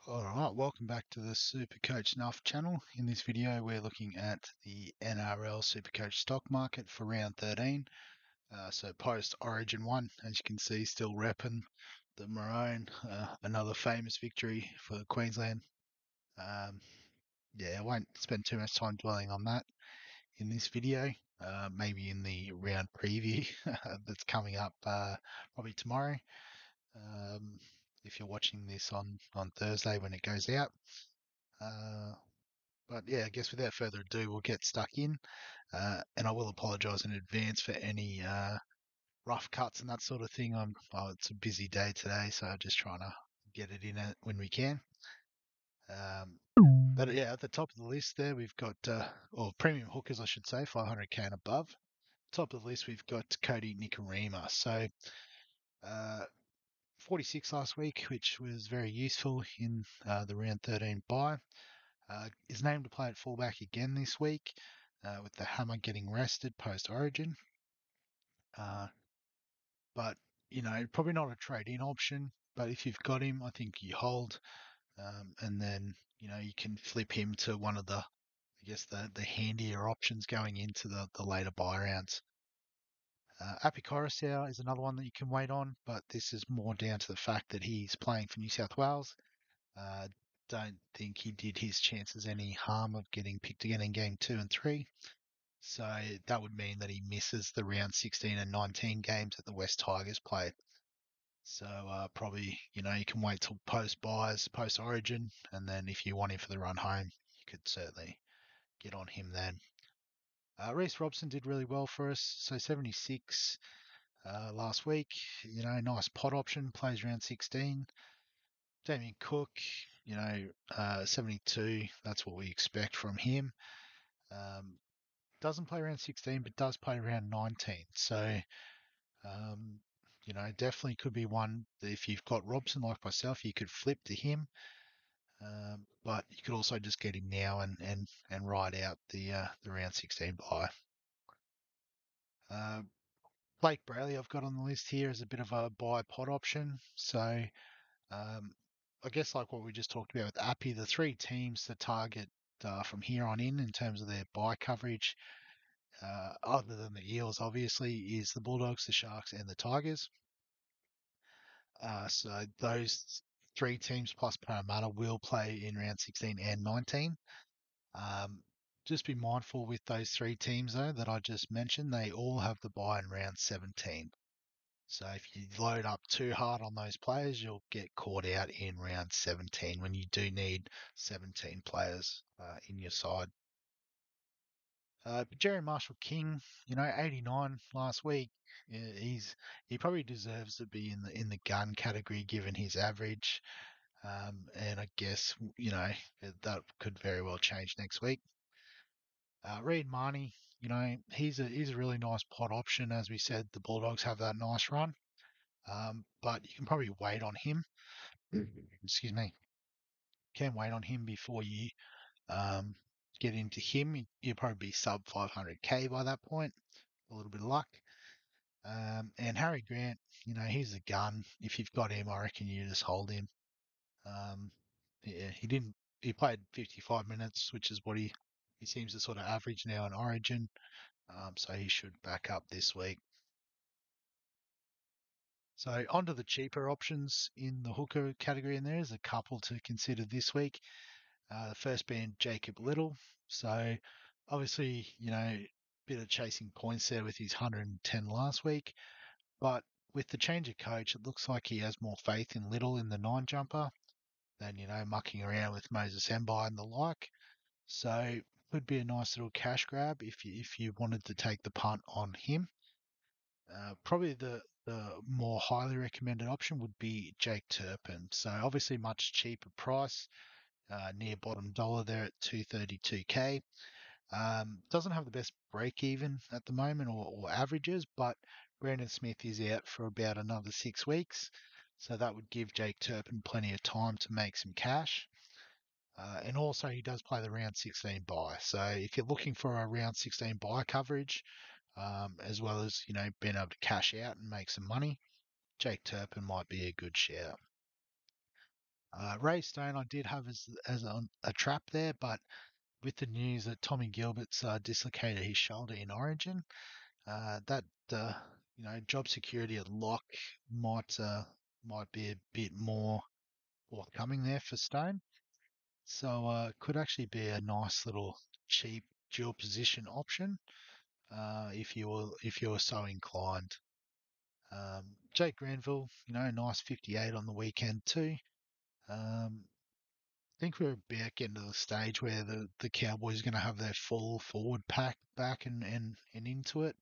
Alright, welcome back to the SuperCoach Nuff channel. In this video, we're looking at the NRL SuperCoach stock market for round 13. So post Origin 1, as you can see, still repping the maroon. Another famous victory for Queensland. Yeah, I won't spend too much time dwelling on that in this video. Maybe in the round preview that's coming up probably tomorrow. Um, if you're watching this on Thursday when it goes out. Uh, but yeah, I guess without further ado, we'll get stuck in. And I will apologise in advance for any rough cuts and that sort of thing. It's a busy day today, so I'm just trying to get it in when we can. But yeah, at the top of the list there, we've got, or premium hookers, I should say, 500k and above. Top of the list, we've got Cody Nikorima. So 46 last week, which was very useful in the round 13 bye. Is named to play at fullback again this week, with the hammer getting rested post Origin. But probably not a trade-in option. But if you've got him, I think you hold, and then you can flip him to one of the handier options going into the later buy rounds. Api Coruscant is another one that you can wait on, but this is more down to the fact that he's playing for New South Wales. Don't think he did his chances any harm of getting picked again in game 2 and 3. So that would mean that he misses the round 16 and 19 games that the West Tigers played. So probably, you can wait till post buys, post Origin, and then if you want him for the run home, you could certainly get on him then. Reece Robson did really well for us, so 76 last week. Nice pot option, plays round 16. Damien Cook, 72. That's what we expect from him. Doesn't play around 16, but does play around 19. So, definitely could be one that if you've got Robson like myself, you could flip to him. But you could also just get him now and ride out the round 16 bye. Blake Brayley I've got on the list here as a bit of a buy pot option. So I guess like what we just talked about with Appy, the three teams to target from here on in terms of their buy coverage, other than the Eels, obviously, is the Bulldogs, the Sharks, and the Tigers. So those three teams plus Parramatta will play in round 16 and 19. Just be mindful with those three teams, though, that I just mentioned. They all have the bye in round 17. So if you load up too hard on those players, you'll get caught out in round 17 when you do need 17 players in your side. Jerry Marshall King, 89 last week. He probably deserves to be in the gun category given his average. And I guess that could very well change next week. Reid Marnie, he's a really nice pot option. As we said, the Bulldogs have that nice run. But you can probably wait on him. Excuse me. Can wait on him before you um, get into him. You'll probably be sub 500k by that point. A little bit of luck. And Harry Grant, he's a gun. If you've got him, I reckon you just hold him. Yeah, he played 55 minutes, which is what he seems to sort of average now in Origin. So he should back up this week. So onto the cheaper options in the hooker category, and there's a couple to consider this week. The first being Jacob Little. So obviously, bit of chasing points there with his 110 last week. But with the change of coach, it looks like he has more faith in Little in the 9-jumper than, mucking around with Moses Mbai and the like. So could be a nice little cash grab if you wanted to take the punt on him. Probably the more highly recommended option would be Jake Turpin. So obviously much cheaper price, near bottom dollar there at 232k. Doesn't have the best break even at the moment or averages, but Brandon Smith is out for about another 6 weeks. So that would give Jake Turpin plenty of time to make some cash. And also he does play the round 16 bye. So if you're looking for a round 16 bye coverage, as well as, being able to cash out and make some money, Jake Turpin might be a good shout. Ray Stone, I did have as a trap there, but with the news that Tommy Gilbert's dislocated his shoulder in Origin, that job security at lock might might be a bit more forthcoming there for Stone. So could actually be a nice little cheap dual position option if you were so inclined. Jake Granville, nice 58 on the weekend too. I think we're about getting to the stage where the Cowboys are going to have their full forward pack back and into it.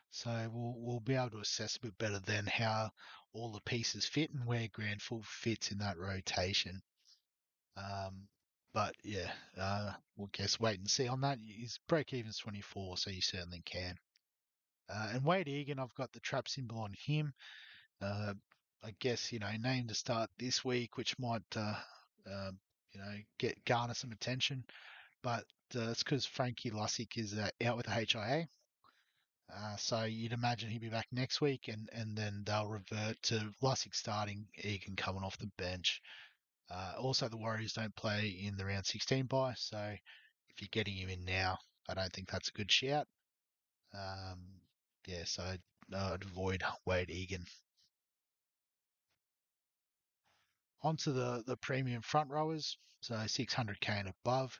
So we'll be able to assess a bit better then how all the pieces fit and where Granville fits in that rotation. Um, but yeah, we'll guess wait and see on that. His break even's 24, so you certainly can. And Wade Egan, I've got the trap symbol on him. Uh, I guess named to start this week, which might get garner some attention. But it's because Frankie Lussick is out with a HIA. So you'd imagine he'd be back next week, and then they'll revert to Lussick starting, Egan coming off the bench. Also, the Warriors don't play in the round 16 bye, so if you're getting him in now, I don't think that's a good shout. Um, yeah, so I'd avoid Wade Egan. Onto the premium front rowers, so 600k and above.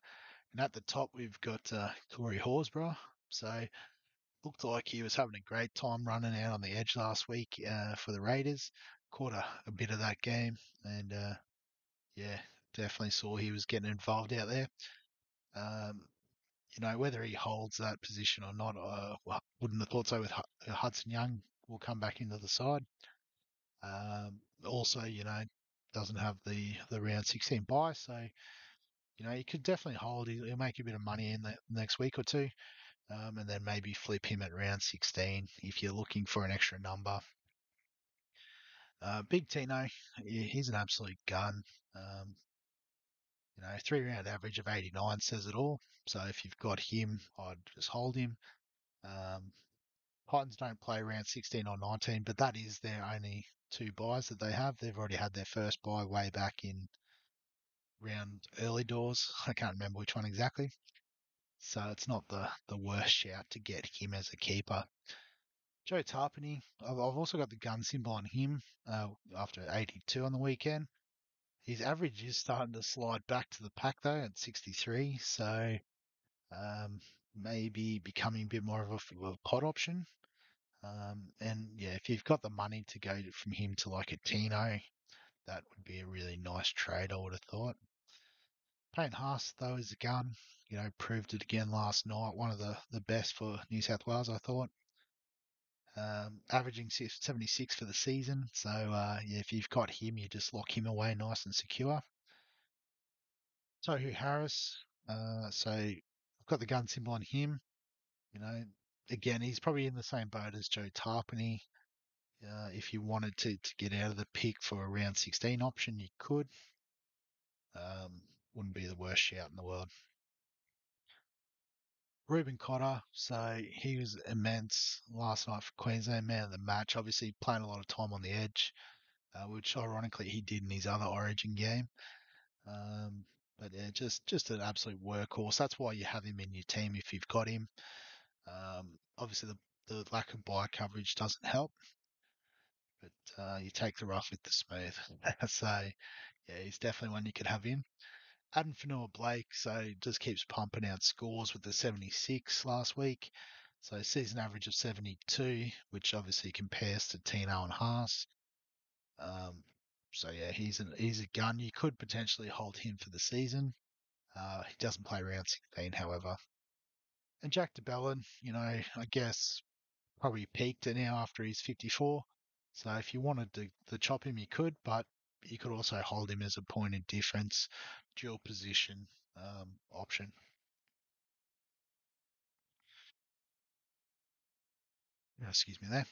And at the top, we've got Corey Horsburgh. So looked like he was having a great time running out on the edge last week for the Raiders. Caught a bit of that game, and yeah, definitely saw he was getting involved out there. Um, whether he holds that position or not, well, wouldn't have thought so with Hudson Young will come back into the side. Also, doesn't have the round 16 bye, so you could definitely hold. He'll make a bit of money in the next week or two, and then maybe flip him at round 16 if you're looking for an extra number. Big Tino, he's an absolute gun. Um, 3 round average of 89 says it all. So if you've got him, I'd just hold him. Um, Titans don't play round 16 or 19, but that is their only two buys that they have. They've already had their first buy way back in round early doors. I can't remember which one exactly. So it's not the worst shout to get him as a keeper. Joe Tarpany, I've also got the gun symbol on him after 82 on the weekend. His average is starting to slide back to the pack though at 63, so maybe becoming a bit more of a pod option. And yeah, if you've got the money to go from him to like a Tino, that would be a really nice trade, I would have thought. Payne Haas, though, is a gun. Proved it again last night. One of the best for New South Wales, I thought. Averaging 76 for the season. So, yeah, if you've got him, you just lock him away nice and secure. Tohu Harris. So I've got the gun symbol on him. You know, again, he's probably in the same boat as Joe Tarpany. If you wanted to get out of the pick for a round 16 option, you could. Wouldn't be the worst shout in the world. Ruben Cotter, so he was immense last night for Queensland, man of the match. Obviously playing a lot of time on the edge, which ironically he did in his other Origin game. Um, but yeah, just an absolute workhorse. That's why you have him in your team if you've got him. Obviously the lack of buy coverage doesn't help, but you take the rough with the smooth. So yeah, he's definitely one you could have in. Adam Fanua-Blake, so just keeps pumping out scores with the 76 last week. So season average of 72, which obviously compares to Tino and Haas. So yeah, he's a gun. You could potentially hold him for the season. He doesn't play round 16, however. And Jack DeBellin, I guess probably peaked now after he's 54. So if you wanted to chop him, you could, but you could also hold him as a point of difference, dual position option. Excuse me there.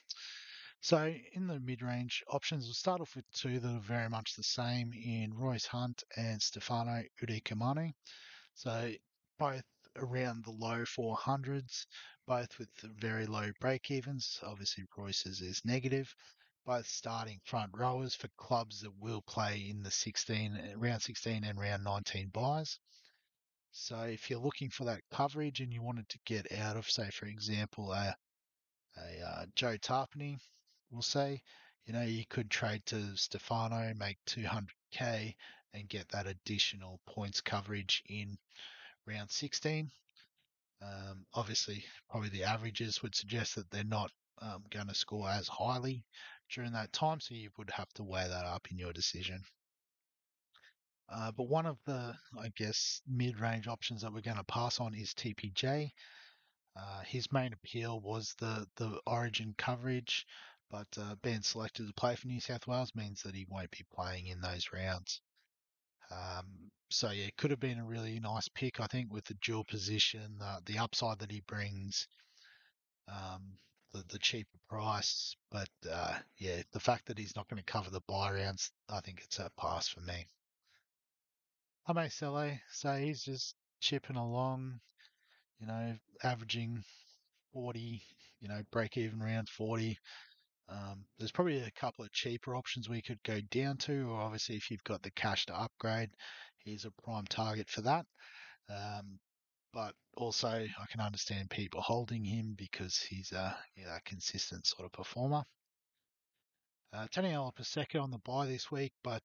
So in the mid-range options, we'll start off with two that are very much the same in Royce Hunt and Stefano Udikamanu. So both around the low 400s, both with very low break-evens. Obviously, Royce's is negative. both starting front rowers for clubs that will play in the round 16 and round 19 buys. So if you're looking for that coverage and you wanted to get out of, say, for example, Joe Tarpany, we'll say, you could trade to Stefano, make 200k, and get that additional points coverage in round 16. Obviously, probably the averages would suggest that they're not going to score as highly during that time, so you would have to weigh that up in your decision. But one of the, I guess, mid-range options that we're going to pass on is TPJ. His main appeal was the Origin coverage, but being selected to play for New South Wales means that he won't be playing in those rounds. So yeah, it could have been a really nice pick, I think, with the dual position, the upside that he brings, um, the cheaper price. But yeah, the fact that he's not going to cover the buy rounds, I think it's a pass for me. Sele, so he's just chipping along, averaging 40, break even around 40. There's probably a couple of cheaper options we could go down to, or obviously if you've got the cash to upgrade, he's a prime target for that. But also I can understand people holding him because he's a consistent sort of performer. Taniela Paseka on the bye this week, but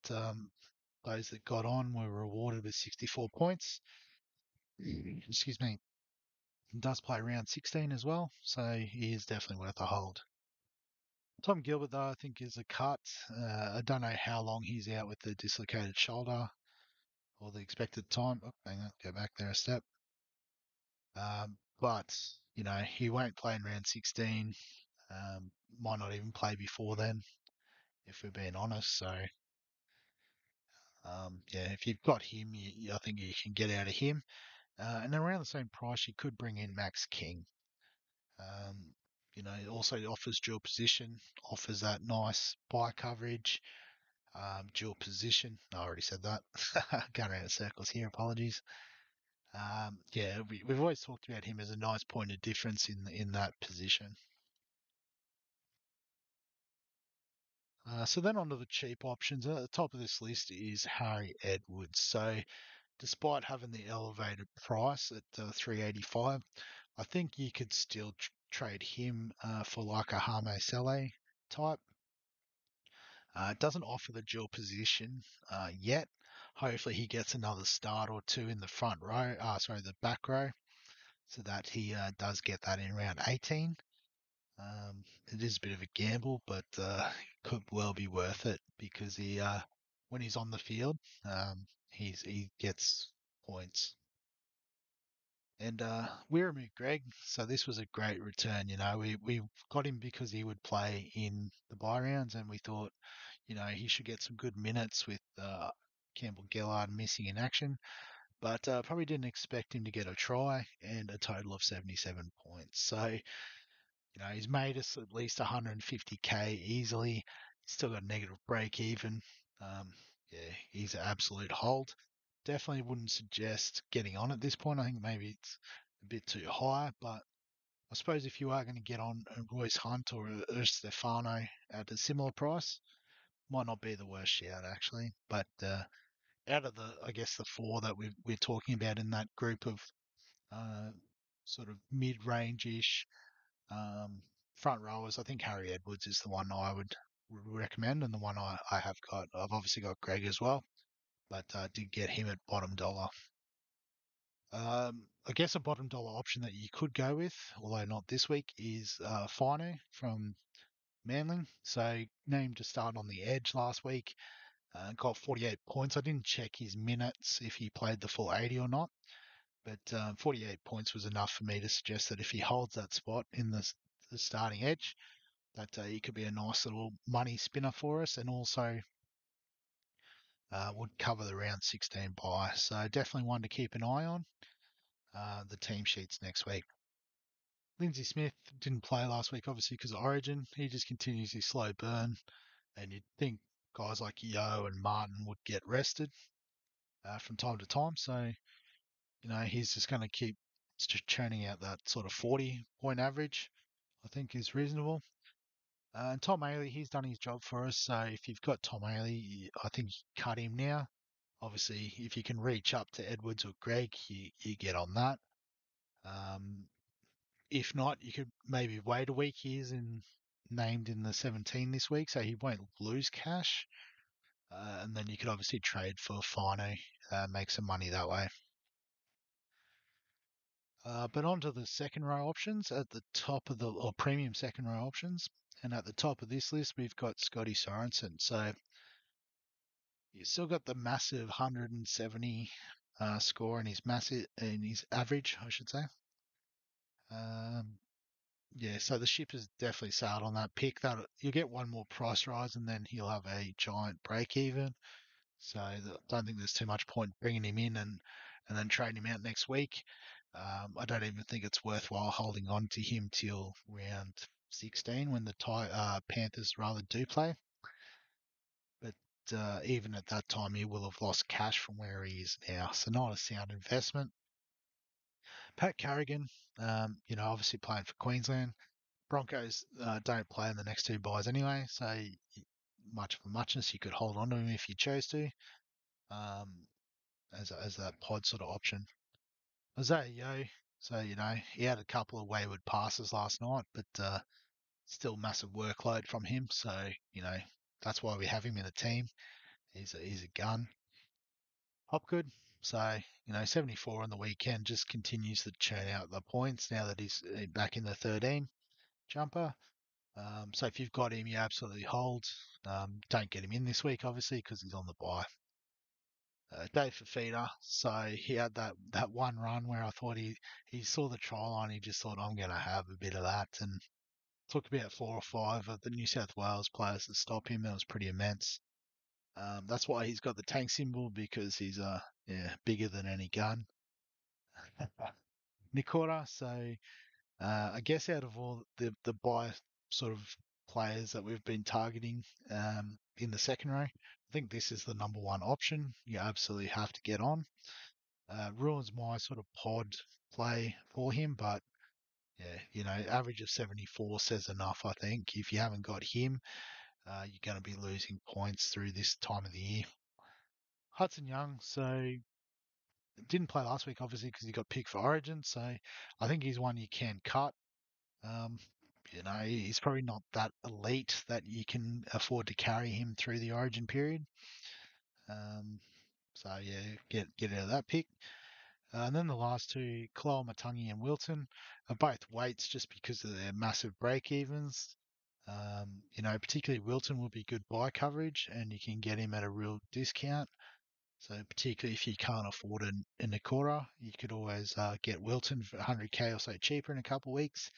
those that got on were rewarded with 64 points. Excuse me. He does play round 16 as well, so he is definitely worth a hold. Tom Gilbert, though, I think is a cut. I don't know how long he's out with the dislocated shoulder or the expected time. Oh, hang on, go back there a step. But, he won't play in round 16. Might not even play before then, if we're being honest. So, yeah, if you've got him, I think you can get out of him. And around the same price, you could bring in Max King. It also offers dual position, offers that nice buy coverage, dual position. I already said that. Going around in circles here. Apologies. Yeah, we've always talked about him as a nice point of difference in that position. So then on to the cheap options. At the top of this list is Harry Edwards. So despite having the elevated price at 385, I think you could still trade him for like a Hame Sele type. It doesn't offer the dual position yet. Hopefully he gets another start or two in the front row, the back row, so that he does get that in round 18. It is a bit of a gamble, but could well be worth it because when he's on the field, he gets points. And Wiramu Greg, so this was a great return. We got him because he would play in the buy rounds, and we thought, he should get some good minutes with Campbell Gillard missing in action. But probably didn't expect him to get a try and a total of 77 points. So, he's made us at least 150k easily. He's still got a negative break even. Yeah, he's an absolute hold. Definitely wouldn't suggest getting on at this point. I think maybe it's a bit too high, but I suppose if you are going to get on a Royce Hunt or a Stefano at a similar price, might not be the worst shout actually. But out of I guess the four that we're talking about in that group of uh, sort of mid-range-ish front rowers, I think Harry Edwards is the one I would recommend, and the one I have got. I've obviously got Greg as well, but did get him at bottom dollar. I guess a bottom dollar option that you could go with, although not this week, is Fino from Manly. So named to start on the edge last week, got 48 points. I didn't check his minutes if he played the full 80 or not, but 48 points was enough for me to suggest that if he holds that spot in the starting edge, that he could be a nice little money spinner for us, and also would cover the round 16 buy. So definitely one to keep an eye on. The team sheets next week. Lindsay Smith didn't play last week, obviously, because of Origin. He just continues his slow burn, and you'd think guys like Yo and Martin would get rested from time to time. So, he's just going to keep churning out that sort of 40-point average, I think is reasonable. And Tom Haley, he's done his job for us. So if you've got Tom Haley, I think you cut him now. Obviously, if you can reach up to Edwards or Greg, you get on that. Um, if not, you could maybe wait a week. He is named in the 17 this week, so he won't lose cash. And then you could obviously trade for Fino, make some money that way. But on to the second row options at the top of or premium second row options. And at the top of this list, we've got Scotty Sorensen. So you still got the massive 170 score in his average, I should say. Um, yeah, so the ship has definitely sailed on that pick. That you'll get one more price rise, and then he'll have a giant break even. So I don't think there's too much point bringing him in and then trading him out next week. I don't even think it's worthwhile holding on to him till round 16 when the Panthers rather do play. But even at that time, he will have lost cash from where he is now. So not a sound investment. Pat Carrigan, obviously playing for Queensland. Broncos don't play in the next two buys anyway, so much of a muchness. You could hold on to him if you chose to, um, as that pod sort of option. Isaiah Yo, so he had a couple of wayward passes last night, but still massive workload from him. So that's why we have him in the team. He's a gun. Hopgood, so 74 on the weekend, just continues to churn out the points now that he's back in the 13 jumper. So if you've got him, you absolutely hold. Don't get him in this week, obviously, because he's on the bye. Dave Fafita, so he had that one run where I thought he saw the try line, he just thought, I'm going to have a bit of that, and took about 4 or 5 of the New South Wales players to stop him. That was pretty immense. That's why he's got the tank symbol, because he's bigger than any gun. Nikora, so I guess out of all the buy sort of players that we've been targeting in the second row, I think this is the number one option. You absolutely have to get on. Ruins my sort of pod play for him, but yeah, average of 74 says enough, I think. If you haven't got him, you're going to be losing points through this time of the year. Hudson Young, so didn't play last week, obviously, because he got picked for Origin, so I think he's one you can cut. Um, he's probably not that elite that you can afford to carry him through the Origin period. So yeah, get out of that pick. And then the last two, Kaloa Matangi and Wilton, are both weights just because of their massive break evens. Particularly Wilton will be good buy coverage, and you can get him at a real discount. So particularly if you can't afford a Nakora, you could always get Wilton for 100k or so cheaper in a couple of weeks.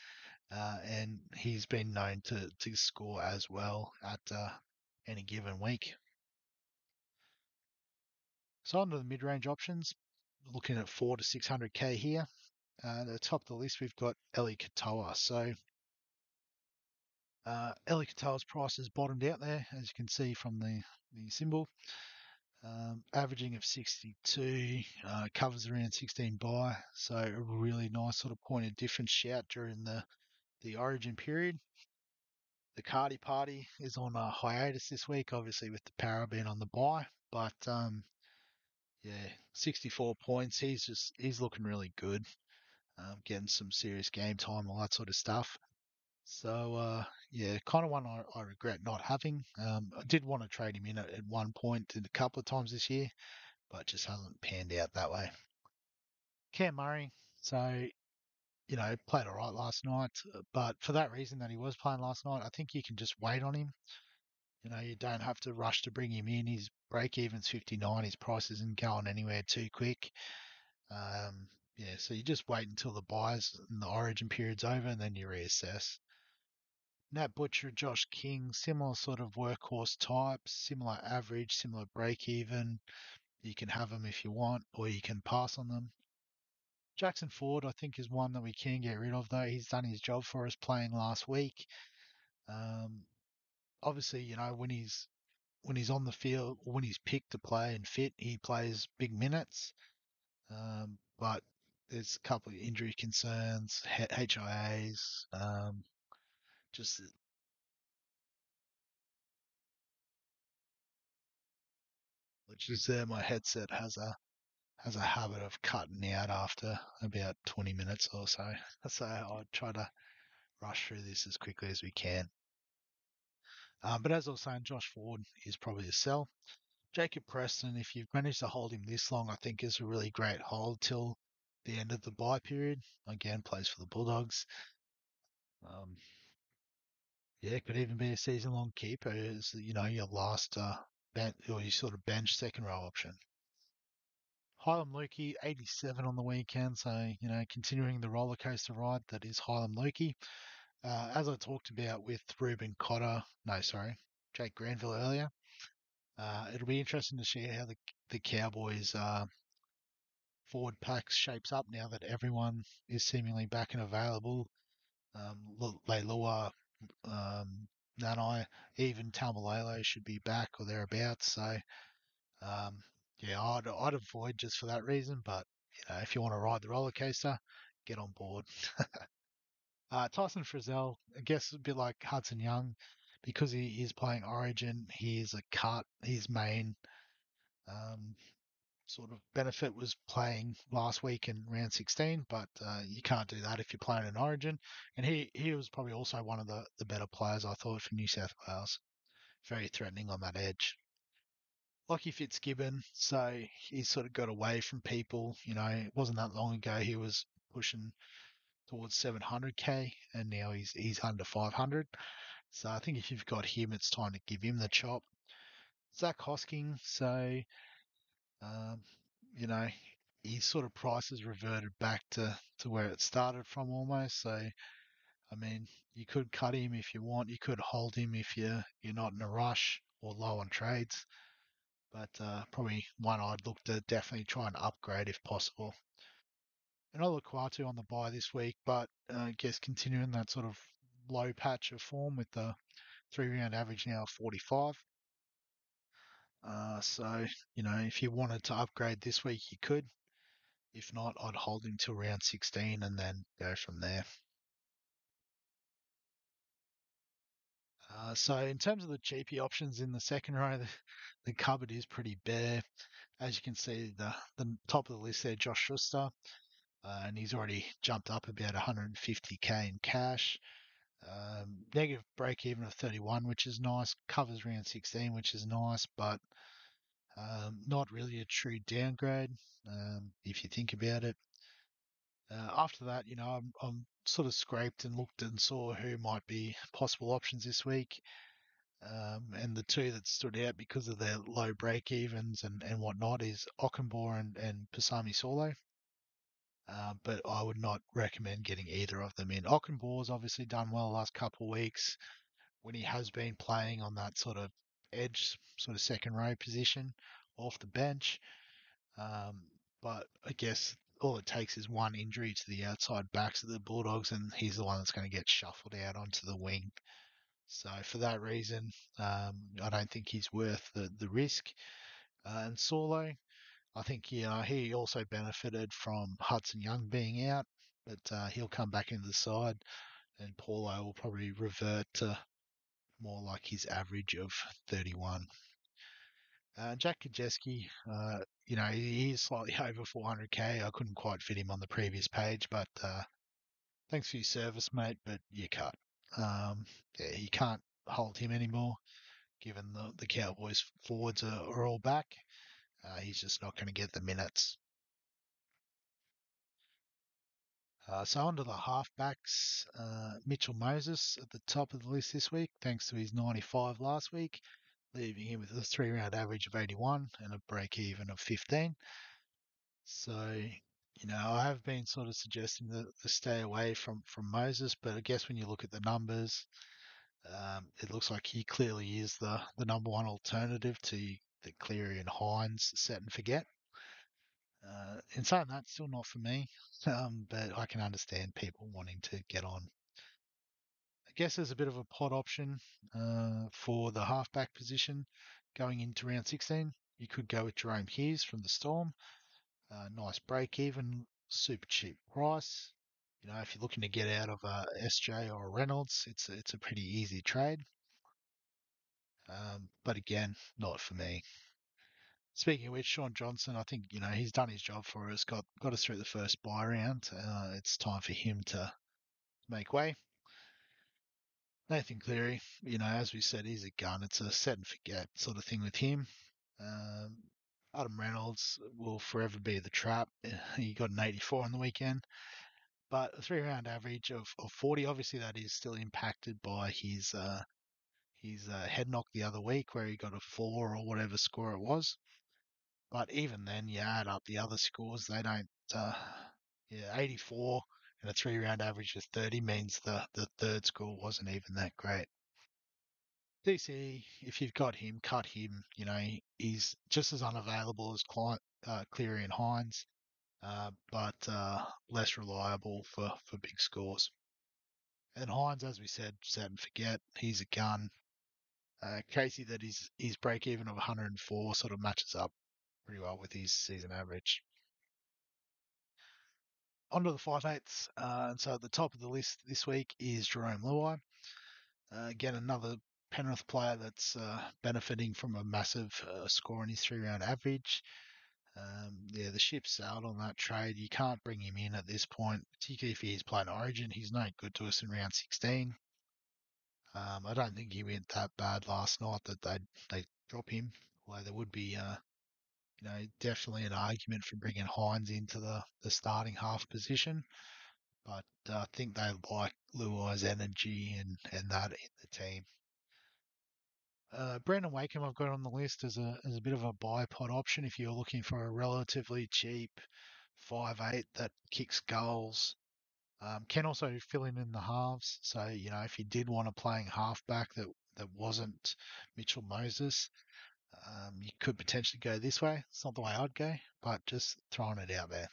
And he's been known to score as well at any given week. So on to the mid-range options, looking at 4 to 600k here. At the top of the list, we've got Eli Katoa. So Eli Katoa's price has bottomed out there, as you can see from the symbol. Averaging of 62, covers around 16 buy, so a really nice sort of point of difference shout during the Origin period. The Cardi Party is on a hiatus this week, obviously with the Para being on the bye, but yeah, 64 points. He's looking really good, getting some serious game time, all that sort of stuff. So yeah, kind of one I regret not having. I did want to trade him in at one point and a couple of times this year, but just hasn't panned out that way. Cam Murray, so played all right last night, but for that reason that he was playing last night, I think you can just wait on him. You don't have to rush to bring him in. His break even's 59. His price isn't going anywhere too quick. Yeah, so you just wait until the buys and the Origin period's over, and then you reassess. Nat Butcher, Josh King, similar sort of workhorse types, similar average, similar break even. You can have them if you want, or you can pass on them. Jackson Ford, I think, is one that we can get rid of, though. He's done his job for us playing last week. Um, Obviously, when he's on the field, when he's picked to play and fit, he plays big minutes. But there's a couple of injury concerns, HIAs, just which is my headset has a habit of cutting out after about 20 minutes or so. So I'll try to rush through this as quickly as we can. But as I was saying, Josh Ford is probably a sell. Jacob Preston, if you've managed to hold him this long, I think is a really great hold till the end of the bye period. Again, plays for the Bulldogs. Um, yeah, could even be a season-long keeper. Is your last or your sort of bench second row option. Hylam Lukey, 87 on the weekend, so continuing the roller coaster ride that is Hylam Lukey. As I talked about with Ruben Cotter, no, sorry, Jake Granville earlier. It'll be interesting to see how the Cowboys forward pack shapes up now that everyone is seemingly back and available. Leilua, Nanai, even Taumalolo should be back or thereabouts. So, um, yeah, I'd avoid just for that reason. But if you want to ride the roller coaster, get on board. Tyson Frizzell, I guess a bit like Hudson Young, because he is playing Origin, he is a cut. His main um, sort of benefit was playing last week in round 16, but you can't do that if you're playing in Origin. And he was probably also one of the better players, I thought, for New South Wales. Very threatening on that edge. Lockie Fitzgibbon, so he's sort of got away from people. It wasn't that long ago he was pushing towards 700k, and now he's under 500. So I think if you've got him, it's time to give him the chop. Zach Hosking, so um, you know, his sort of price has reverted back to where it started from almost. So I mean, you could cut him if you want. You could hold him if you're not in a rush or low on trades. But probably one I'd look to definitely try and upgrade if possible. Another Kwatu on the buy this week, but I guess continuing that sort of low patch of form with the 3 round average now of 45. So, if you wanted to upgrade this week, you could. If not, I'd hold him till round 16 and then go from there. So, in terms of the cheapy options in the second row, the cupboard is pretty bare. As you can see, the top of the list there, Josh Schuster, and he's already jumped up about 150k in cash. Negative break even of 31, which is nice. Covers round 16, which is nice, but not really a true downgrade if you think about it. After that, I'm sort of scraped and looked and saw who might be possible options this week. And the two that stood out because of their low break evens and whatnot is Ockenbaugh and Pasami Solo. But I would not recommend getting either of them in. Ockenbaugh's obviously done well the last couple of weeks when he has been playing on that sort of edge, sort of second row position off the bench. Um, but I guess all it takes is one injury to the outside backs of the Bulldogs, and he's the one that's going to get shuffled out onto the wing. So for that reason, I don't think he's worth the risk. And Solo, I think he also benefited from Hudson Young being out, but he'll come back into the side, and Paulo will probably revert to more like his average of 31. Jack Kajeski, he's slightly over 400k. I couldn't quite fit him on the previous page, but thanks for your service, mate, but you cut. Yeah, you can't hold him anymore, given the Cowboys forwards are all back. He's just not going to get the minutes. So on to the halfbacks. Mitchell Moses at the top of the list this week, thanks to his 95 last week, leaving him with a 3 round average of 81 and a break even of 15. So, I have been sort of suggesting to stay away from Moses, but I guess when you look at the numbers, it looks like he clearly is the number one alternative to the Cleary and Hines set and forget. In saying that, still not for me, but I can understand people wanting to get on. I guess there's a bit of a pot option for the halfback position going into round 16. You could go with Jerome Hughes from the Storm. Nice break even, super cheap price. If you're looking to get out of a SJ or a Reynolds, it's a pretty easy trade. But again, not for me. Speaking of which, Sean Johnson, I think he's done his job for us. Got us through the first bye round. It's time for him to make way. Nathan Cleary, as we said, he's a gun. It's a set and forget sort of thing with him. Um, Adam Reynolds will forever be the trap. He got an 84 on the weekend, but a 3 round average of 40. Obviously, that is still impacted by his head knock the other week where he got a 4 or whatever score it was. But even then, you add up the other scores, they don't. 84 and a 3 round average of 30 means the third score wasn't even that great. DC, if you've got him, cut him. He's just as unavailable as Cleary and Hines, but less reliable for big scores. And Hines, as we said, set and forget. He's a gun. Casey, that his break even of 104 sort of matches up pretty well with his season average. Onto the 5/8s. And so at the top of the list this week is Jerome Luai. Again, another Penrith player that's benefiting from a massive score in his 3 round average. The ship sailed on that trade. You can't bring him in at this point, particularly if he's playing Origin. He's no good to us in round 16. I don't think he went that bad last night that they drop him. Although there would be, definitely an argument for bringing Hines into the starting half position. But I think they like Luai's energy and that in the team. Brandon Wakeham I've got on the list as a bit of a buy pod option if you're looking for a relatively cheap 5/8 that kicks goals. Can also fill in the halves. So, if you did want a playing halfback that wasn't Mitchell Moses, you could potentially go this way. It's not the way I'd go, but just throwing it out there.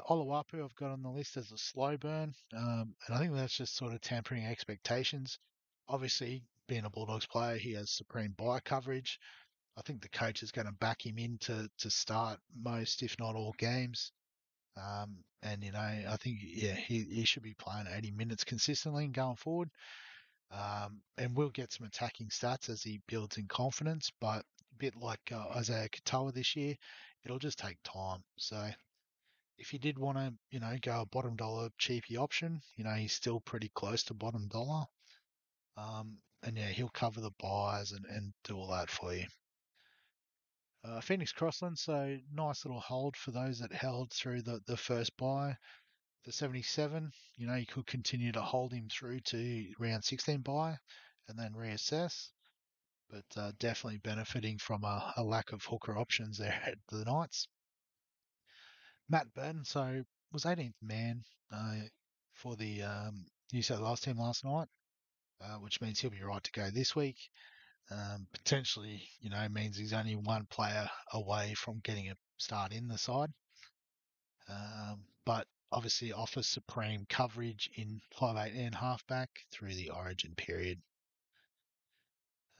Oluwapu I've got on the list as a slow burn, and I think that's just sort of tempering expectations. Obviously, being a Bulldogs player, he has supreme buy coverage. I think the coach is going to back him in to start most, if not all, games. And I think he should be playing 80 minutes consistently and going forward. And we'll get some attacking stats as he builds in confidence, but a bit like Isaiah Katoa this year, it'll just take time. So if you did want to, go a bottom dollar cheapy option, he's still pretty close to bottom dollar. And he'll cover the buys and do all that for you. Phoenix Crossland, so nice little hold for those that held through the first buy. The 77, you could continue to hold him through to round 16 buy and then reassess. But definitely benefiting from a lack of hooker options there at the Knights. Matt Burton, so was 18th man for the New South Wales team last night, which means he'll be right to go this week. Potentially, means he's only one player away from getting a start in the side. But obviously offers supreme coverage in 5/8 and halfback through the Origin period.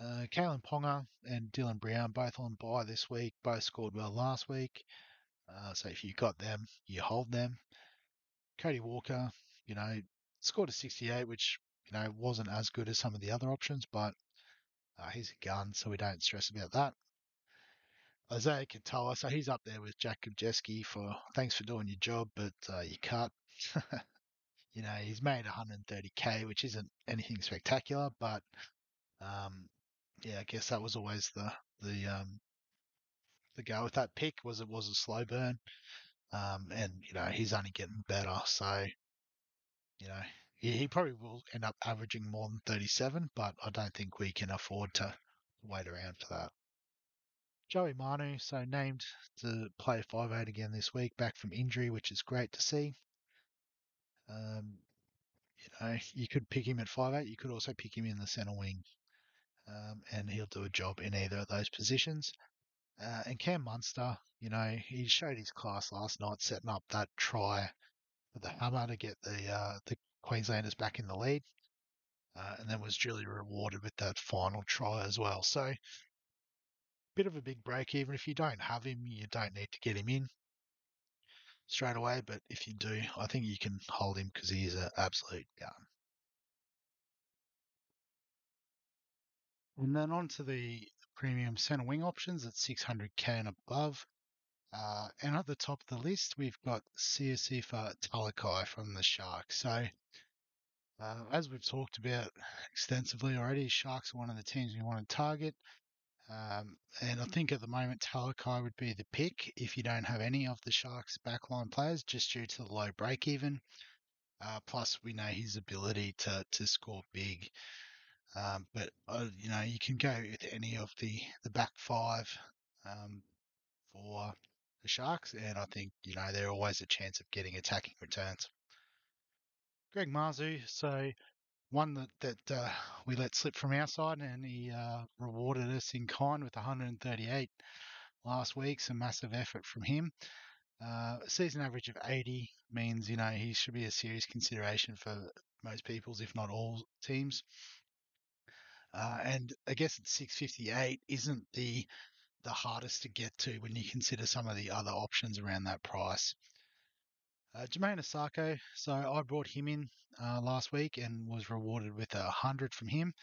Kalen Ponga and Dylan Brown both on bye this week, both scored well last week. So if you got them, you hold them. Cody Walker, scored a 68, which, wasn't as good as some of the other options, but he's a gun, so we don't stress about that. Isaiah Katoa, so he's up there with Jack Gubjeski for thanks for doing your job, but you cut. He's made 130k, which isn't anything spectacular, but I guess that was always the go with that pick was it was a slow burn, and he's only getting better, so he probably will end up averaging more than 37, but I don't think we can afford to wait around for that. Joey Manu, so named to play 5/8 again this week, back from injury, which is great to see. You could pick him at 5/8. You could also pick him in the centre wing, and he'll do a job in either of those positions. And Cam Munster, he showed his class last night, setting up that try with the hammer to get the Queenslanders back in the lead, and then was duly rewarded with that final try as well. So, bit of a big break. Even if you don't have him, you don't need to get him in straight away. But if you do, I think you can hold him because he is an absolute gun. And then on to the premium centre wing options at 600k and above. And at the top of the list, we've got Siosifa Talakai from the Sharks. So, as we've talked about extensively already, Sharks are one of the teams we want to target. And I think at the moment, Talakai would be the pick if you don't have any of the Sharks backline players, just due to the low break even. Plus, we know his ability to score big. But you can go with any of the back five for the Sharks, and I think they're always a chance of getting attacking returns. Greg Marzu, so one that we let slip from our side, and he rewarded us in kind with 138 last week. Some massive effort from him. Season average of 80 means he should be a serious consideration for most people's, if not all teams. And I guess at 658 isn't the hardest to get to when you consider some of the other options around that price. Jermaine Asako, so I brought him in last week and was rewarded with 100 from him.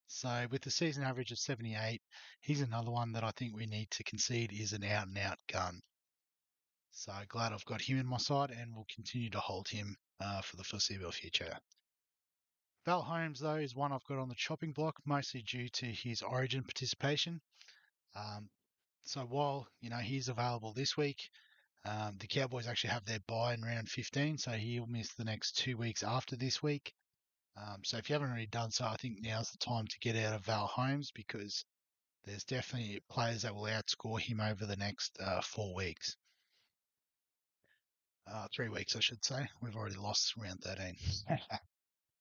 So with the season average of 78, he's another one that I think we need to concede is an out-and-out gun. So glad I've got him in my side and will continue to hold him for the foreseeable future. Val Holmes, though, is one I've got on the chopping block, mostly due to his origin participation. So while he's available this week, the Cowboys actually have their bye in round 15, so he'll miss the next 2 weeks after this week. So if you haven't already done so, I think now's the time to get out of Val Holmes, because there's definitely players that will outscore him over the next 4 weeks. 3 weeks, I should say. We've already lost round 13.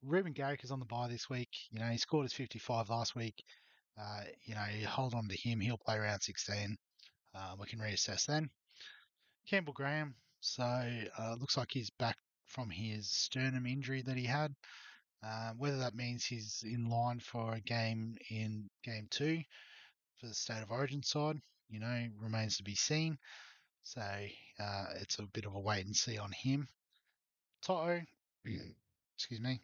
Ruben Garrick is on the bye this week. He scored his 55 last week. You hold on to him. He'll play round 16. We can reassess then. Campbell Graham. So looks like he's back from his sternum injury that he had. Whether that means he's in line for a game in game 2 for the State of Origin side, remains to be seen. So it's a bit of a wait and see on him. Toto, excuse me,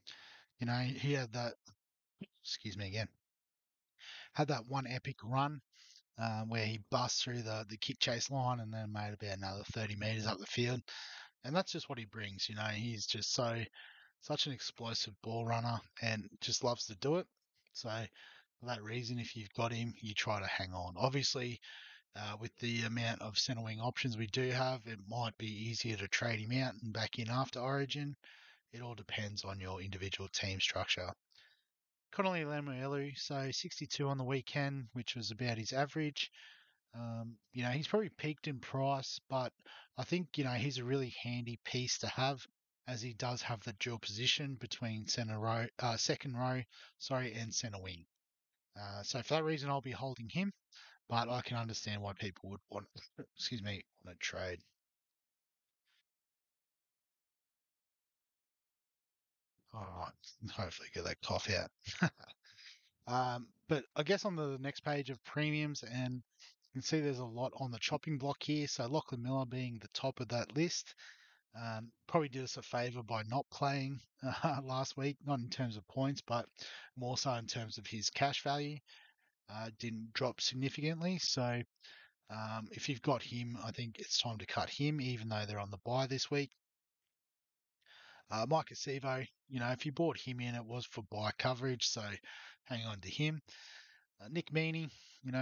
he had that, had that one epic run where he bust through the kick chase line and then made about another 30 metres up the field. And that's just what he brings. He's just such an explosive ball runner and just loves to do it. So for that reason, if you've got him, you try to hang on. Obviously, with the amount of centre wing options we do have, it might be easier to trade him out and back in after Origin. It all depends on your individual team structure. Connolly Lemuelu, so 62 on the weekend, which was about his average. He's probably peaked in price, but I think, he's a really handy piece to have, as he does have the dual position between second row, and centre wing. So for that reason, I'll be holding him, but I can understand why people would want to trade. All right, hopefully get that cough out. But I guess on the next page of premiums, and you can see there's a lot on the chopping block here. So Lachlan Miller being the top of that list. Probably did us a favour by not playing last week, not in terms of points, but more so in terms of his cash value. Didn't drop significantly. So if you've got him, I think it's time to cut him, even though they're on the bye this week. Mike Acevo, if you bought him in, it was for bye coverage, so hang on to him. Nick Meaney,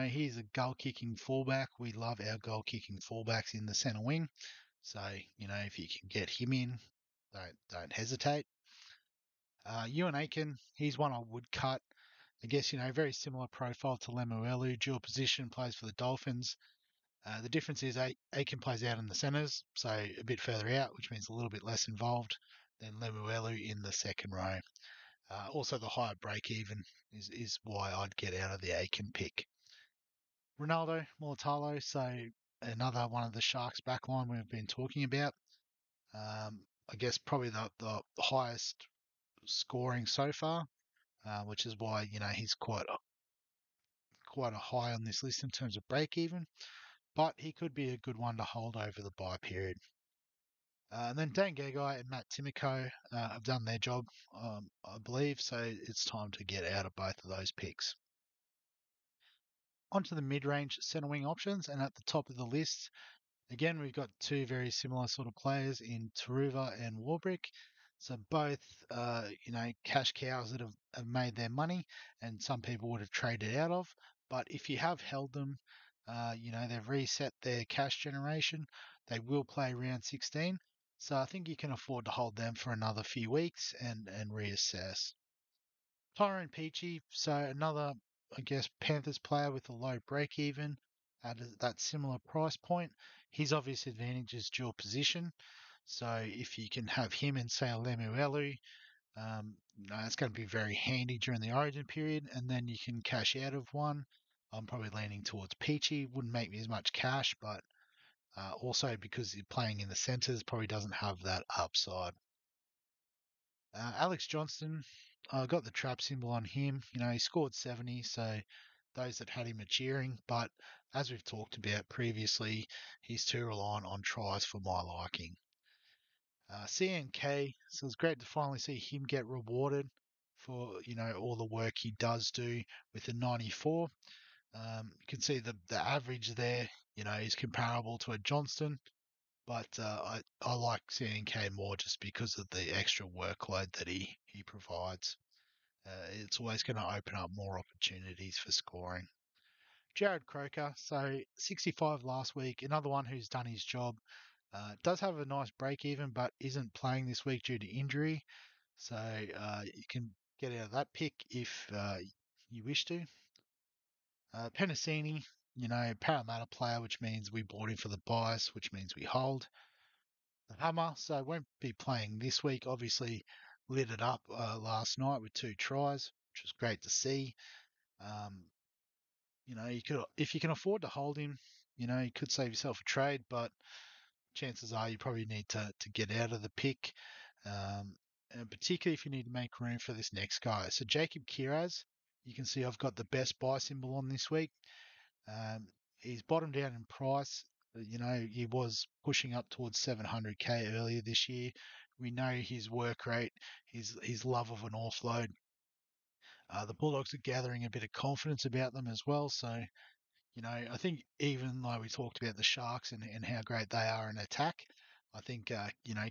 he's a goal-kicking fullback. We love our goal-kicking fullbacks in the centre wing. So, if you can get him in, don't hesitate. Ewan Aiken, he's one I would cut. I guess, very similar profile to Lemuelu, dual position, plays for the Dolphins. The difference is Aiken plays out in the centres, so a bit further out, which means a little bit less involved than Lemuelu in the second row. Also, the higher break even is why I'd get out of the Aiken pick. Ronaldo Mulatalo, so another one of the Sharks backline we've been talking about. I guess probably the highest scoring so far, which is why he's quite a high on this list in terms of break even. But he could be a good one to hold over the bye period. And then Dan Gagai and Matt Timoko have done their job, I believe, so it's time to get out of both of those picks. Onto the mid-range centre wing options, and at the top of the list, again, we've got two very similar sort of players in Taruva and Warbrick. So both, cash cows that have made their money, and some people would have traded out of. But if you have held them, they've reset their cash generation. They will play round 16. So I think you can afford to hold them for another few weeks and reassess. Tyrone Peachy, so another, I guess, Panthers player with a low break even at that similar price point. His obvious advantage is dual position. So if you can have him and say a Lemuelu, it's going to be very handy during the origin period, and then you can cash out of one. I'm probably leaning towards Peachy. Wouldn't make me as much cash, but also because you're playing in the centres, probably doesn't have that upside. Alex Johnston, I got the trap symbol on him. He scored 70, so those that had him are cheering. But as we've talked about previously, he's too reliant on tries for my liking. CNK, so it's great to finally see him get rewarded for all the work he does do with the 94. You can see the average there, is comparable to a Johnston. But I like CNK more just because of the extra workload that he provides. It's always going to open up more opportunities for scoring. Jared Croker, so 65 last week, another one who's done his job. Does have a nice break even, but isn't playing this week due to injury. So you can get out of that pick if you wish to. Penasini, Parramatta player, which means we bought him for the bias, which means we hold. The Hammer, so won't be playing this week. Obviously, lit it up last night with 2 tries, which was great to see. Um, you could, if you can afford to hold him, you could save yourself a trade, but chances are you probably need to get out of the pick, and particularly if you need to make room for this next guy. So Jacob Kiraz, you can see I've got the best buy symbol on this week. He's bottomed out in price. He was pushing up towards 700k earlier this year. We know his work rate, his love of an offload. The Bulldogs are gathering a bit of confidence about them as well. So, I think even though we talked about the Sharks and how great they are in attack, I think,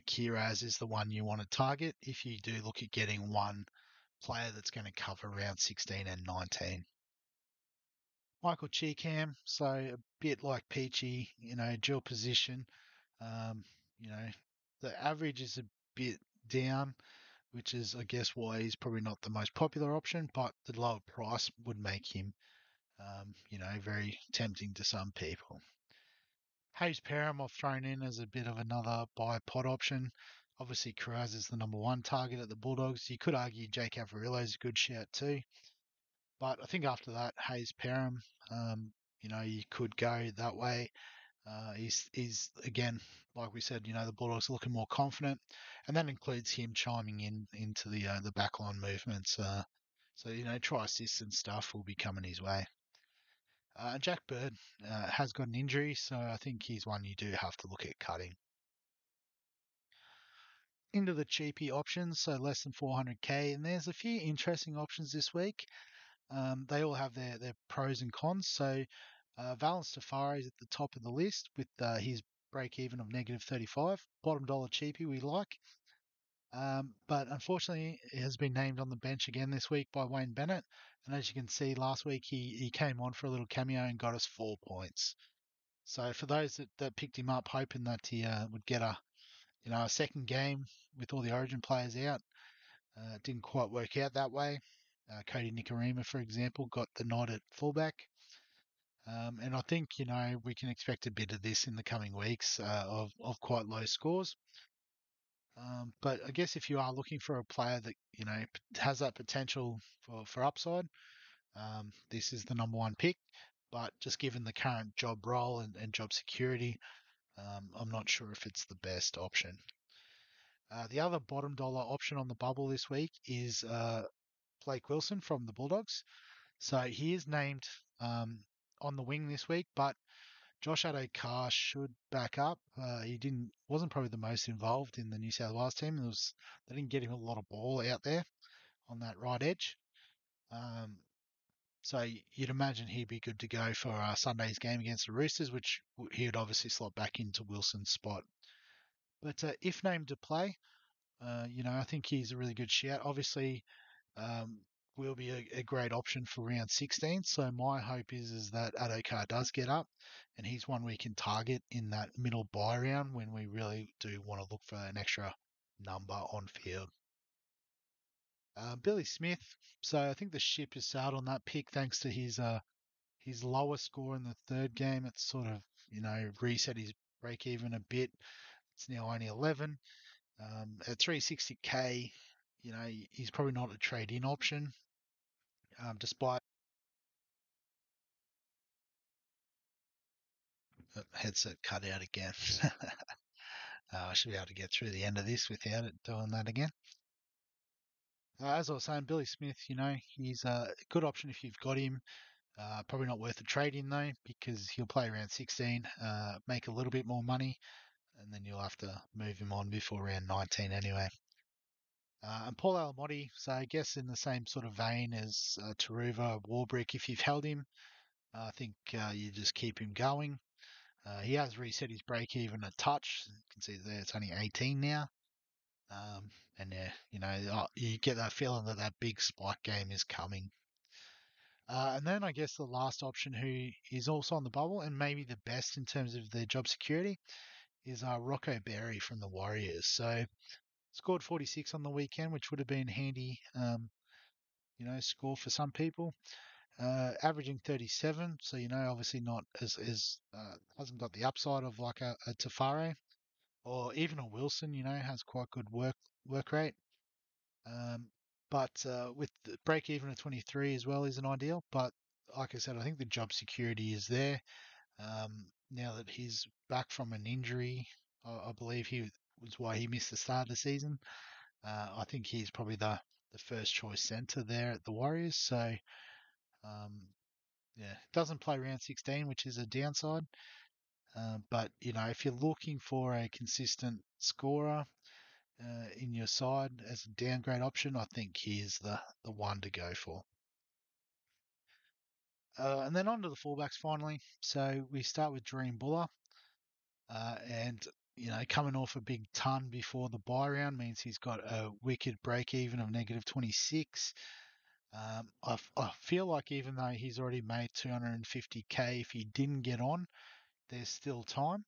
Kiraz is the one you want to target if you do look at getting one player that's going to cover round 16 and 19. Michael Cheekham, so a bit like Peachy, dual position. Um, you know, the average is a bit down, which is, I guess, why he's probably not the most popular option, but the lower price would make him, very tempting to some people. Hayes Perham I've thrown in as a bit of another buy pot option. Obviously, Carraz is the number one target at the Bulldogs. You could argue Jake Averillo is a good shout too. But I think after that, Hayes Perham, you could go that way. He's again, like we said, the Bulldogs are looking more confident, and that includes him chiming in into the backline movements. So try assists and stuff will be coming his way. Jack Bird has got an injury, so I think he's one you do have to look at cutting. Into the cheapy options, so less than 400k, and there's a few interesting options this week. They all have their pros and cons. So Valence Tafari is at the top of the list with his break even of negative 35. Bottom dollar cheapie we like. But unfortunately, it has been named on the bench again this week by Wayne Bennett. And as you can see, last week he came on for a little cameo and got us 4 points. So for those that picked him up, hoping that he would get a second game with all the Origin players out, it didn't quite work out that way. Cody Nikorima, for example, got the nod at fullback. And I think, we can expect a bit of this in the coming weeks of quite low scores. But I guess if you are looking for a player that, has that potential for upside, this is the number one pick. But just given the current job role and job security, I'm not sure if it's the best option. The other bottom dollar option on the bubble this week is Blake Wilson from the Bulldogs. So he is named on the wing this week, but Josh Addo-Carr should back up. He wasn't probably the most involved in the New South Wales team. They didn't get him a lot of ball out there on that right edge. Um, So you'd imagine he'd be good to go for Sunday's game against the Roosters, which he would obviously slot back into Wilson's spot. But if named to play, I think he's a really good shout. Obviously, um, will be a great option for round 16. So my hope is that Adokar does get up, and he's one we can target in that middle bye round when we really do want to look for an extra number on field. Billy Smith. So I think the ship has sailed on that pick thanks to his lower score in the third game. It's sort of reset his break even a bit. It's now only 11. At 360k, he's probably not a trade-in option, despite the headset cut out again. I should be able to get through the end of this without it doing that again. As I was saying, Billy Smith, he's a good option if you've got him. Probably not worth a trade-in though, because he'll play around 16, make a little bit more money, and then you'll have to move him on before round 19 anyway. And Paul Alamotti, so I guess in the same sort of vein as Taruva, Warbrick, if you've held him, I think you just keep him going. He has reset his break even a touch. You can see there it's only 18 now. And yeah, you get that feeling that that big spike game is coming. And then I guess the last option who is also on the bubble and maybe the best in terms of their job security is Rocco Berry from the Warriors. So scored 46 on the weekend, which would have been handy, score for some people. Averaging 37, so obviously not as hasn't got the upside of like a Tafare or even a Wilson. Has quite good work rate. Um, but with the break even at 23 as well isn't ideal. But like I said, I think the job security is there. Now that he's back from an injury, I believe he was why he missed the start of the season. I think he's probably the first choice centre there at the Warriors. So um, yeah, doesn't play round 16, which is a downside. But if you're looking for a consistent scorer in your side as a downgrade option, I think he's the one to go for. And then on to the fullbacks finally. So we start with Dream Buller. And coming off a big ton before the buy round means he's got a wicked break even of negative 26. I feel like even though he's already made 250k, if he didn't get on, there's still time.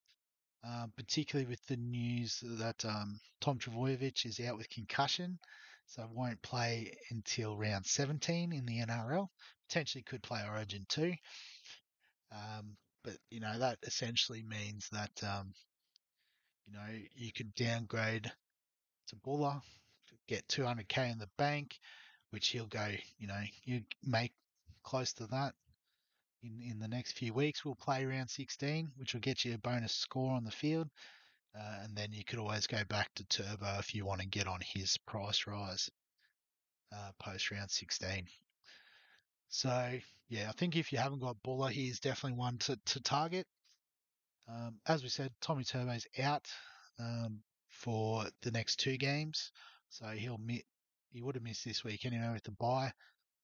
Particularly with the news that Tom Trbojevic is out with concussion, so won't play until round 17 in the NRL. Potentially could play Origin too. But that essentially means that you could downgrade to Buller, get 200k in the bank, which he'll go. You make close to that in the next few weeks. We'll play round 16, which will get you a bonus score on the field. And then you could always go back to Turbo if you want to get on his price rise post round 16. So, yeah, I think if you haven't got Buller, he's definitely one to target. As we said, Tommy Turbo's out for the next two games. So he would have missed this week anyway with the bye,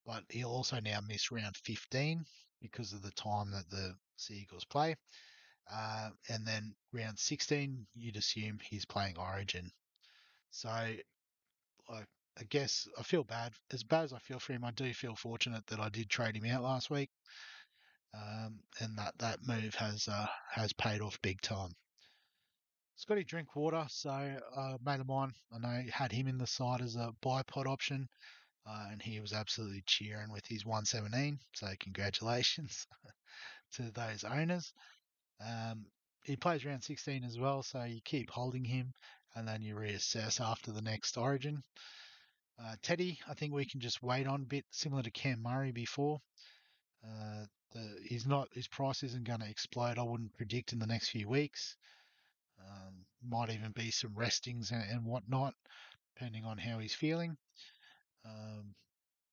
but he'll also now miss round 15 because of the time that the Sea Eagles play. And then round 16, you'd assume he's playing Origin. So, I guess I feel bad. As bad as I feel for him, I do feel fortunate that I did trade him out last week, and that move has paid off big time. Scotty Drinkwater, so mate of mine, I know had him in the side as a bipod option, and he was absolutely cheering with his 117. So congratulations to those owners. Um, he plays round 16 as well, so you keep holding him, and then you reassess after the next Origin. Teddy, I think we can just wait on a bit, similar to Cam Murray before. Uh, his price isn't going to explode. I wouldn't predict in the next few weeks. Might even be some restings and whatnot, depending on how he's feeling.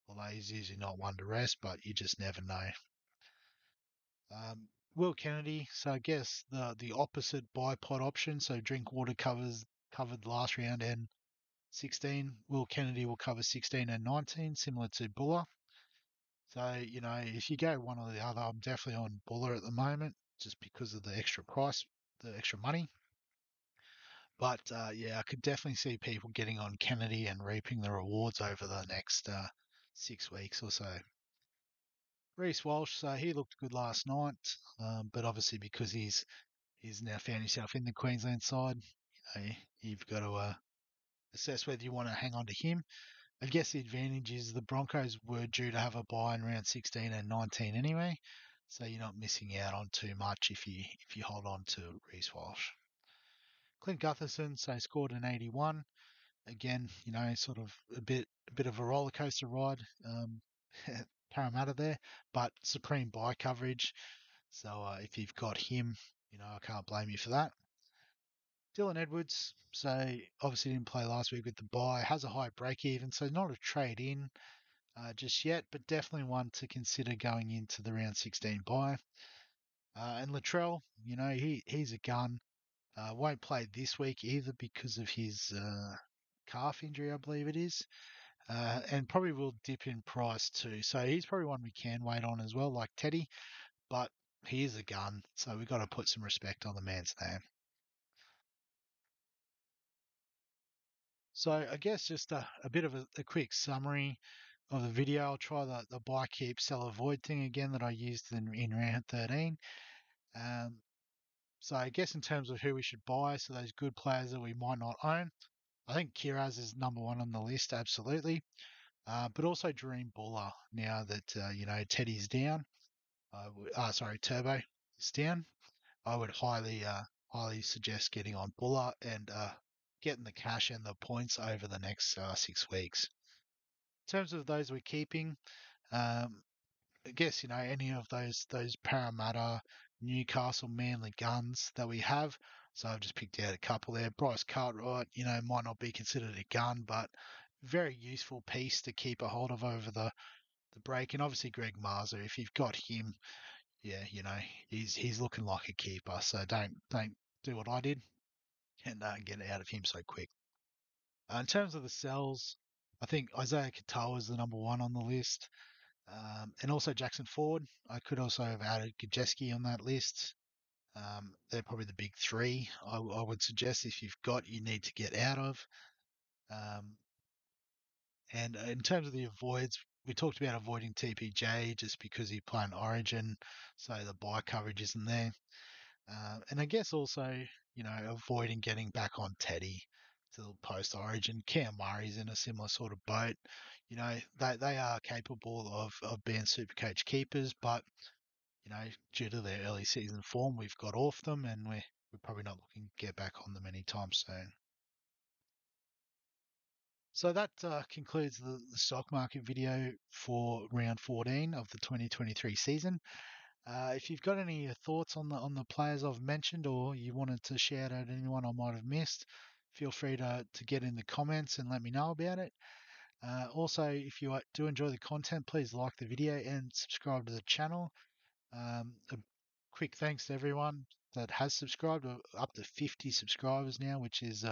Although he's usually not one to rest, but you just never know. Will Kennedy, so I guess the opposite bipod option. So Drinkwater covered the last round and 16. Will Kennedy will cover 16 and 19, similar to Buller. So, if you go one or the other, I'm definitely on Buller at the moment just because of the extra price, the extra money. But yeah, I could definitely see people getting on Kennedy and reaping the rewards over the next 6 weeks or so. Reece Walsh, so he looked good last night, but obviously because he's now found himself in the Queensland side, you've got to assess whether you want to hang on to him. I guess the advantage is the Broncos were due to have a bye in round 16 and 19 anyway, so you're not missing out on too much if you hold on to Reece Walsh. Clint Gutherson, so scored an 81. Again, sort of a bit of a roller coaster ride. Parramatta there, but supreme buy coverage. So if you've got him, I can't blame you for that. Dylan Edwards, so obviously didn't play last week with the bye, has a high break even, so not a trade in just yet, but definitely one to consider going into the round 16 bye. And Latrell, he's a gun. Won't play this week either because of his calf injury, I believe it is. And probably will dip in price too. So he's probably one we can wait on as well, like Teddy, but he is a gun, so we've got to put some respect on the man's name. So I guess just a bit of a quick summary of the video. I'll try the buy, keep, sell, avoid thing again that I used in round 13. Um, so I guess in terms of who we should buy, so those good players that we might not own, I think Kiraz is number one on the list, absolutely. But also Dream Buller now that Teddy's down. Sorry, Turbo is down. I would highly suggest getting on Buller and getting the cash and the points over the next 6 weeks. In terms of those we're keeping, um, I guess any of those Parramatta, Newcastle, Manly guns that we have. So I've just picked out a couple there. Bryce Cartwright, might not be considered a gun, but very useful piece to keep a hold of over the break. And obviously Greg Marzer, if you've got him, yeah, he's looking like a keeper. So don't do what I did and get out of him so quick. In terms of the sells, I think Isaiah Katoa is the number one on the list. And also Jackson Ford. I could also have added Gajeski on that list. They're probably the big three I would suggest if you've got you need to get out of. Um, and in terms of the avoids, we talked about avoiding TPJ just because he played Origin, so the buy coverage isn't there. And I guess also, avoiding getting back on Teddy to post Origin. Cam Murray's in a similar sort of boat. They are capable of being SuperCoach keepers, but due to their early season form, we've got off them, and we're probably not looking to get back on them anytime soon. So that concludes the stock market video for round 14 of the 2023 season. If you've got any thoughts on the players I've mentioned, or you wanted to shout out anyone I might have missed, feel free to get in the comments and let me know about it. Also, if you do enjoy the content, please like the video and subscribe to the channel. A quick thanks to everyone that has subscribed. We're up to 50 subscribers now, which is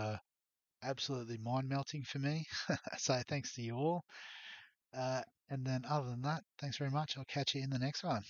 absolutely mind melting for me. So thanks to you all. And then other than that, thanks very much. I'll catch you in the next one.